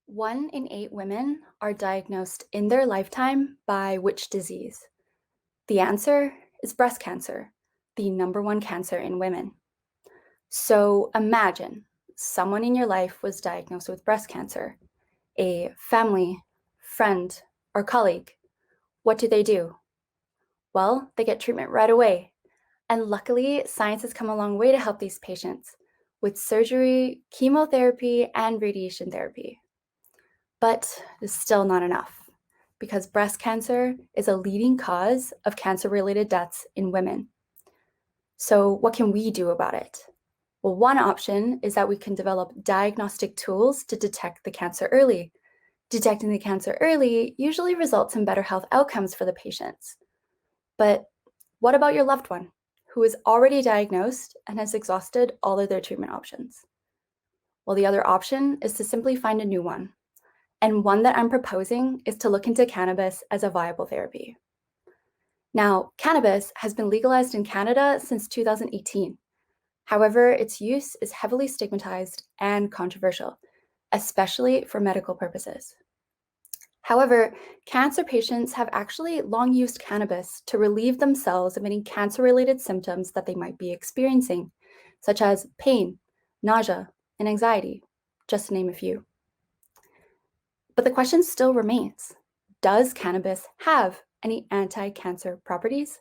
1 in 8 women are diagnosed in their lifetime by which disease? The answer is breast cancer, the number one cancer in women. So imagine someone in your life was diagnosed with breast cancer, a family, friend, or colleague. What do? Well, they get treatment right away. And luckily, science has come a long way to help these patients with surgery, chemotherapy, and radiation therapy. But it's still not enough because breast cancer is a leading cause of cancer-related deaths in women. So what can we do about it? Well, one option is that we can develop diagnostic tools to detect the cancer early. Detecting the cancer early usually results in better health outcomes for the patients. But what about your loved one who is already diagnosed and has exhausted all of their treatment options? Well, the other option is to simply find a new one. And one that I'm proposing is to look into cannabis as a viable therapy. Now, cannabis has been legalized in Canada since 2018. However, its use is heavily stigmatized and controversial, especially for medical purposes. However, cancer patients have actually long used cannabis to relieve themselves of any cancer-related symptoms that they might be experiencing, such as pain, nausea, and anxiety, just to name a few. But the question still remains, does cannabis have any anti-cancer properties?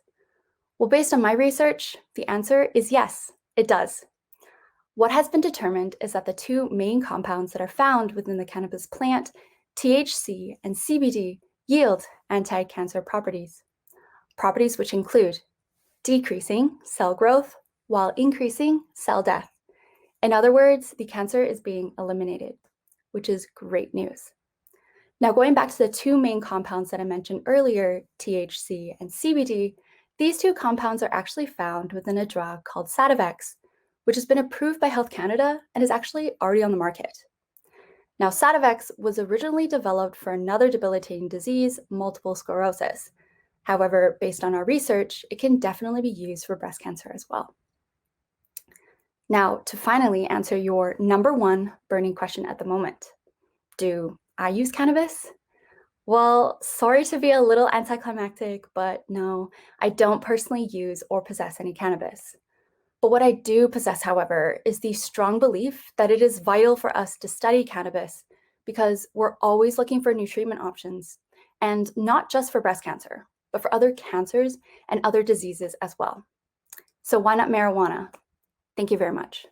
Well, based on my research, the answer is yes, it does. What has been determined is that the two main compounds that are found within the cannabis plant, THC and CBD, yield anti-cancer properties. Properties which include decreasing cell growth while increasing cell death. In other words, the cancer is being eliminated, which is great news. Now, going back to the two main compounds that I mentioned earlier, THC and CBD, these two compounds are actually found within a drug called Sativex, which has been approved by Health Canada and is actually already on the market. Now, Sativex was originally developed for another debilitating disease, multiple sclerosis. However, based on our research, it can definitely be used for breast cancer as well. Now, to finally answer your number one burning question at the moment, do I use cannabis? Well, sorry to be a little anticlimactic, but no, I don't personally use or possess any cannabis. But what I do possess, however, is the strong belief that it is vital for us to study cannabis because we're always looking for new treatment options, and not just for breast cancer, but for other cancers and other diseases as well. So why not marijuana? Thank you very much.